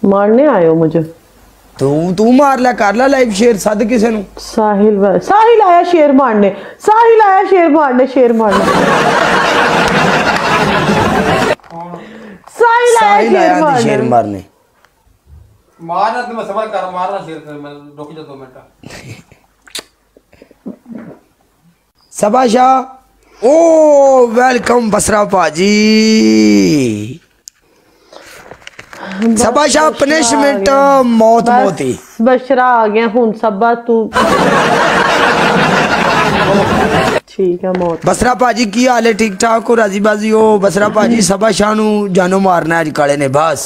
मारने आए हो मुझे? तू मार ला, कर ला लाइव शेयर सद किसे नु। साहिल आया शेर मारने, साहिल आया शेर मारने, शेर मारने। साहिल आया शेर मारने। मारना तुम सवाल कर, मारना शेर कर, मैं रुक जा 2 मिनट। शाबाश। ओ वेलकम बसरा पाजी। शाबाश। पनिशमेंट मौत मोती। बशरा आ गया हुन सबा तू। ठीक है मौत। बसरा भाजी की हाल है? ठीक ठाक हो? राजी बाजी हो? बसरा भाजी सबा शाह नू जानो मारना है काले ने बस।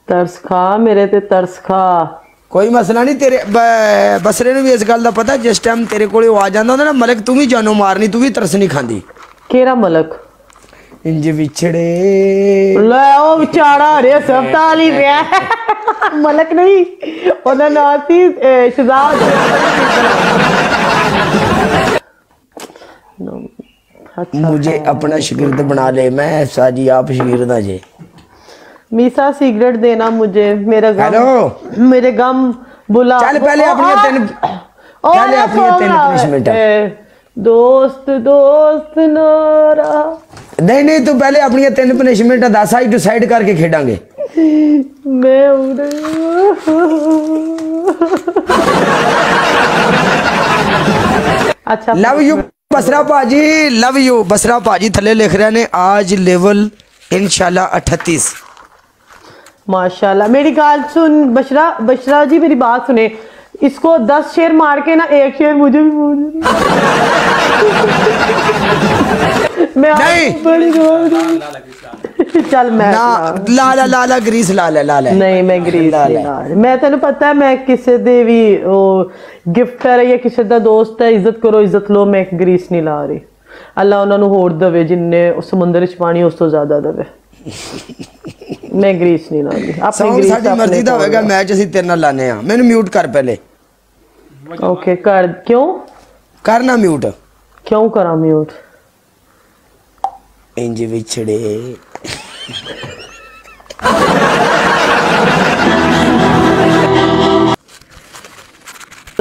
तरस खा मेरे ते तरस खा। कोई मसला नहीं तेरे बसरे ने भी इस गल का पता जिस टाइम तेरे को आ जाता ना मलक तू भी जानो मारनी, तू भी तरस नहीं खांदी। केरा मलक? इंज विछड़े ले ओ बेचारा रे अस्पताल ही पिया। मलक नहीं ओदा नाम सी शहजाद। अच्छा मुझे अपना शिगिर्द बना ले, मैं साजी आप शिगिर्द आ जे। मीसा सिगरेट देना मुझे, मेरा गम। हेलो मेरे गम बुला। चल पहले अपनी पनिशमेंट। दोस्त दोस्त नारा। नहीं तू पहले अपनी 3 पनिशमेंट दस आई डिसाइड करके खेडांगे। मैं अच्छा लव यू बसरा भाजी, लव यू बसरा भाजी। थले लिख रहे ने आज लेवल इंशाल्लाह 38। माशाल्लाह। मेरी गाल सुन बशरा जी, मेरी बात सुने। इसको 10 शेर मार के ना 1 शेर मुझे भी मैं नहीं। चल मैं ला ग्रीस ला नहीं, मैं ग्रीस ला। मैं तेन पता है मैं किसी दे भी गिफ्टर है या किसी का दोस्त है, इज्जत करो इज्जत लो। मैं ग्रीस नहीं ला रही। अल्लाह उन्होंने होर दवे जिन्ने समुद्र च पानी उस तो ज्यादा दवे। मैं ग्रीस नहीं लानी। अपनी ग्रीस साडी मर्जी दा होएगा, मैच ਅਸੀਂ ਤੇਰੇ ਨਾਲ ਲਾਣੇ ਆ। ਮੈਨੂੰ म्यूट कर पहले। ओके कर। क्यों करना म्यूट? क्यों करा म्यूट? इंज विछड़े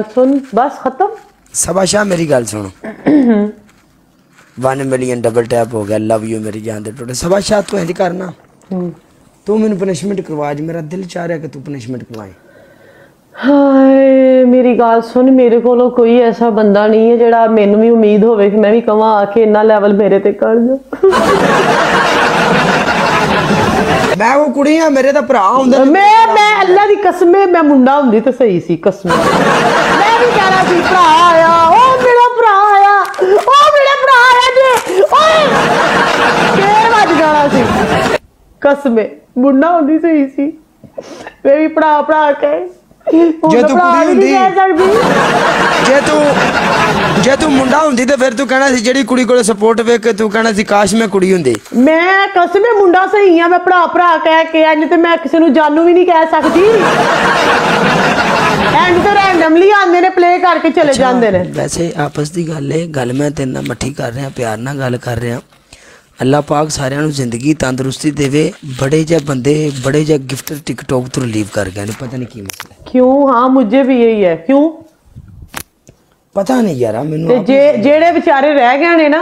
सुन बस खत्म। शाबाश मेरी गल सुन। 1 मिलियन डबल टैप हो गया। लव यू मेरी जान दे टोटे। शाबाश तू इंज करना, तू मैंने पनिशमेंट करवा। आज मेरा दिल चाह रहा है कि तू पनिशमेंट करवाए। हाय मेरी गाल सुन, मेरे को कोई ऐसा बंदा नहीं है जेड़ा मैनू भी उम्मीद होवे कि मैं भी कवां आके इन्ना लेवल मेरे ते कर जा। मैं वो कुड़ी हां, मेरे दा भरा हुंदा। मैं अल्लाह दी कसम मैं मुंडा हुंदी ते सही सी कसम। मैं भी कहना सी भरा आया, ओ मेरा भरा आया, ओ मेरा भरा आया जे ओए केर वज जाना सी कसम। मुंडा हुंदी सही सी। मैं भी भरा के जे तू कुड़ी हुंदी, जे तू मुंडा हुंदी ते फिर तू कहना सी जेड़ी कुड़ी कोले सपोर्ट वेख के तू कहना सी काश मैं कुड़ी हुंदी। मैं कसम मुंडा सही हां। मैं भरा कह के एंड ते मैं किसी नूं जानू भी नहीं कह सकदी। एंड ते रैंडमली आंदे ने प्ले करके चले जांदे ने। वैसे आपस दी गल है, गल मैं तेरे नाल मट्ठी कर रहा, प्यार नाल गल कर रहा। अल्लाह पाक सारिਆਂ ਨੂੰ ਜ਼ਿੰਦਗੀ तंदुरुस्ती देवे। बड़े जे बंदे बड़े जे गिफ्टर टिकटॉक तो रिलीव कर गए, पता नहीं की मसला। क्यों? हाँ मुझे भी यही है। क्यों पता नहीं यार मैनू। जेड़े बेचारे रह गए ने ना,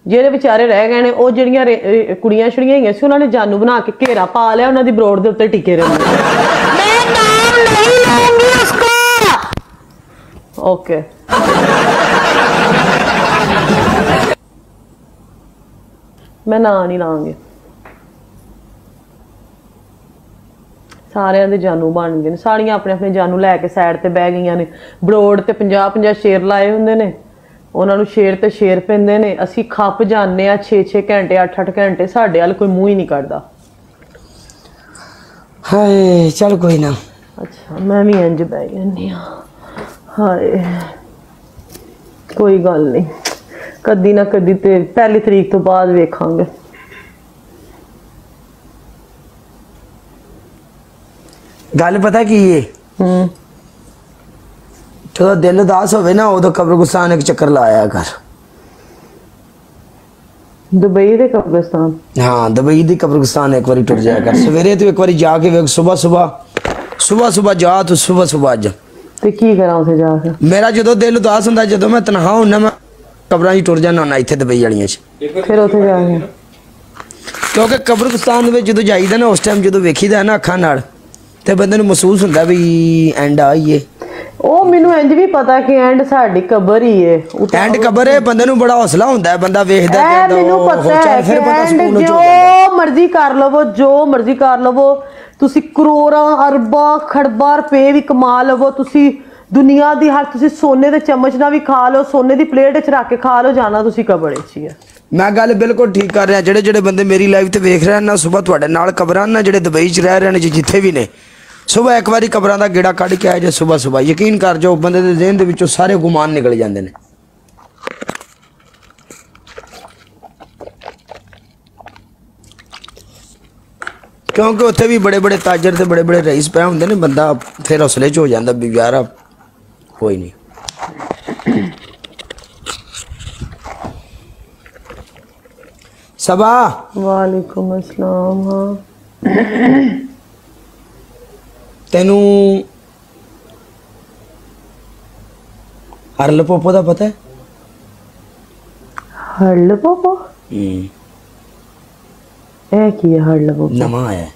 जेड़े बेचारे रह गए ने, ਉਹ ਜਿਹੜੀਆਂ ਕੁੜੀਆਂ ਛੜੀਆਂ ਹੈਗੀਆਂ ਸੀ ਉਹਨਾਂ ਨੇ ਜਾਨੂ ਬਣਾ ਕੇ ਘੇਰਾ ਪਾ ਲਿਆ, ਉਹਨਾਂ ਦੀ ਬਰੋਡ ਦੇ ਉੱਤੇ ਟਿਕੇ ਰਹਿੰਦੇ। ਮੈਂ ਨਾਮ ਨਹੀਂ ਲੂੰਗੀ ਉਸਕਾ। ओके मैं ना नहीं लांगी। सारिਆਂ ਦੇ ਜਾਨੂ ਬਣ ਗਏ ਨੇ। ਸਾਰੀਆਂ ਆਪਣੇ ਆਪਣੇ ਜਾਨੂ ਲੈ ਕੇ ਸਾਈਡ ਤੇ ਬਹਿ ਗਈਆਂ ਨੇ। ਬਰੋਡ ਤੇ 50-50 ਸ਼ੇਰ ਲਾਏ ਹੁੰਦੇ ਨੇ, ਉਹਨਾਂ ਨੂੰ ਸ਼ੇਰ ਤੇ ਸ਼ੇਰ ਪੈਂਦੇ ਨੇ। ਅਸੀਂ ਖੱਪ ਜਾਂਦੇ ਆ 6-6 ਘੰਟੇ 8-8 ਘੰਟੇ, ਸਾਡੇ ਵੱਲ ਕੋਈ ਮੂੰਹ ਹੀ ਨਹੀਂ ਕੱਢਦਾ। ਹਾਏ ਚੱਲ ਕੋਈ ਨਾ। ਅੱਛਾ ਮੈਂ ਵੀ ਇੰਜ ਬਹਿ ਜਾਂਦੀ ਆ। ਹਾਏ ਕੋਈ ਗੱਲ ਨਹੀਂ, कदी ना कदी ते 1 तरीक तो बाद वेखांगे। गल पता की है, जो दिल उदास होवे ना उदो कब्र गुस्सान एक चक्कर लाया कर। ਦੁਬਈ ਦੇ ਕਬਰਸਤਾਨ। हाँ दुबई दी कब्रिस्तान एक बारी टुर जाया कर सवेरे तू एक बारी जाके वेख सुबह जा तू सुबह अज ਤੇ ਕੀ ਕਰਾਂ ਉੱਥੇ ਜਾ ਕੇ? मेरा जो दिल उदास हुंदा जदों मैं तनहा हुंदा मैं कब्रां 'ਚ टुर जाना हुंदा इत्थे दुबई वालियां 'ਚ ਫਿਰ ਉੱਥੇ ਜਾ ਕੇ क्योंकि कब्रिस्तान ਦੇ ਵਿੱਚ ਜਦੋਂ ਜਾਈਦਾ ਨਾ ਉਸ ਟਾਈਮ ਜਦੋਂ ਵੇਖੀਦਾ ਨਾ ਅੱਖਾਂ ਨਾਲ ਤੇ ਬੰਦੇ ਨੂੰ ਮਹਿਸੂਸ ਹੁੰਦਾ ਵੀ ਐਂਡ ਆਈਏ। ਉਹ ਮੈਨੂੰ ਇੰਜ ਵੀ ਪਤਾ ਕਿ ਐਂਡ ਸਾਡੀ ਕਬਰ ਹੀ ਹੈ। ਐਂਡ ਕਬਰ ਹੈ ਬੰਦੇ ਨੂੰ ਬੜਾ ਹੌਸਲਾ ਹੁੰਦਾ ਹੈ ਬੰਦਾ ਵੇਖਦਾ ਕਿ ਮੈਨੂੰ ਪਤਾ ਹੈ ਕਿ ਐਂਡ ਜੋ ਮਰਜ਼ੀ ਕਰ ਲਵੋ ਜੋ ਮਰਜ਼ੀ ਕਰ ਲਵੋ ਤੁਸੀਂ ਕਰੋੜਾਂ ਅਰਬਾਂ ਖਰਬਾਂ ਰੁਪਏ ਵੀ ਕਮਾ ਲਵੋ ਤੁਸੀਂ ਦੁਨੀਆ ਦੀ ਹਰ ਤੁਸੀਂ ਸੋਨੇ ਦੇ ਚਮਚ ਨਾਲ ਵੀ ਖਾ ਲਓ ਸੋਨੇ ਦੀ ਪਲੇਟ 'ਚ ਰੱਖ ਕੇ ਖਾ ਲਓ ਜਾਣਾ ਤੁਸੀਂ ਕਬਰ 'ਚ ਹੀ ਹੈ। ਮੈਂ ਗੱਲ ਬਿਲਕੁਲ ਠੀਕ ਕਰ ਰਿਹਾ ਜਿਹੜੇ ਬੰਦੇ ਮੇਰੀ ਲਾਈਵ ਤੇ ਵੇਖ ਰਹੇ ਨਾ ਸਵੇਰ ਤੁਹਾਡੇ ਨਾਲ ਕਬਰਾਂ ਨਾ ਜਿਹੜੇ ਦੁਬਈ 'ਚ ਰਹਿ ਰਹੇ ਨੇ ਜਿੱਥੇ ਵੀ ਨੇ ਸਵੇਰ ਇੱਕ ਵਾਰੀ ਕਬਰਾਂ ਦਾ ਗੇੜਾ ਕੱਢ ਕੇ ਆਏ ਜੇ ਸਵੇਰ ਯਕੀਨ ਕਰ ਜਾਓ ਬੰਦੇ ਦੇ ਜ਼ਿਹਨ ਦੇ ਵਿੱਚੋਂ ਸਾਰੇ ਗੁਮਾਨ ਨਿਕਲ ਜਾਂਦੇ ਨੇ। क्योंकि उत्थे भी बड़े बड़े ताजर ते बड़े बड़े रईस पे होंगे ने बंदा फिर हौसले च हो जाता भी यार कोई नहीं। सबा वालेकुम अस्सलाम। हाँ तेनू हरल पोपो दा पता है? हरल पोपो की है? हरल पोपो नवा आया है।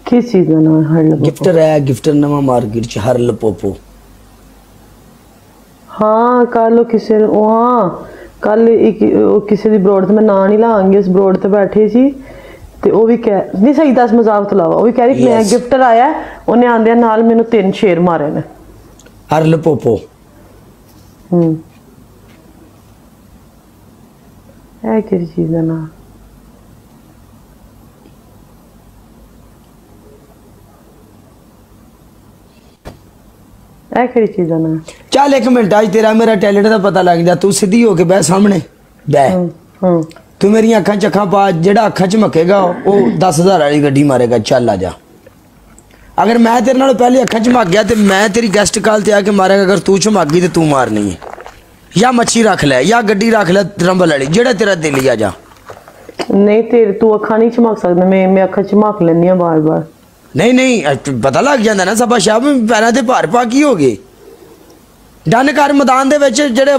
किस चीज का नाम है हरल पोपो? गिफ्टर है गिफ्टर नवा मार्केट च हरल पोपो। हाँ कल किसी हाँ कल किसी दी ब्रोड ते मैं ना नहीं लांगी उस ब्रोड ते बैठे सी ते वो भी कह नहीं सही दस मजाक तो अलावा वो भी कह रही मैं गिफ्टर आया उन्हें आंदे नाल मैनू 3 शेर मारे ने। हरल पोपो है किस चीज का नाम? है किस चीज का नाम? चल एक मिनट आज तेरा मेरा टैलेंट का पता लग जा तू सीधी होके बह सामने बह तू मेरी अखा च अखा पा जेड़ा अखा चमकेगा वो 10,000 वाली गड्डी मारेगा। चल आ जा अगर मैं तेरे नाल पहले अखा चमक गया तो मैं तेरी गेस्ट कॉल ते आके मारेगा अगर तू चमक गई तो तू मारनी है या मच्छी रख ले या गड्डी रख ले रंबल वाली जेड़ा तेरा दिल ही आ जा। नहीं तेरे तू अखा नहीं चमक सकता मैं अखा चमक लेनी है बार बार। नहीं नहीं पता लग जाता ना सबा शाह पैरों ते भार पा की हो गए डन कर मैदान दे विच जेड़े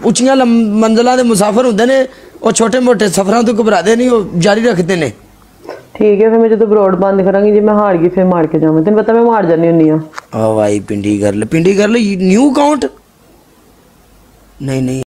उच्चियां मंजिलां दे मुसाफिर हुंदे ने वो छोटे मोटे सफरां तो घबराते नहीं वो जारी रखते ने। ठीक है फिर मैं जो ब्रोड बंद करांगी जे मैं हार गई फिर मार के जावां तेन पता मैं मार जानी हुंदी हां। ओ भाई पिंडी कर ले न्यू अकाउंट नहीं नहीं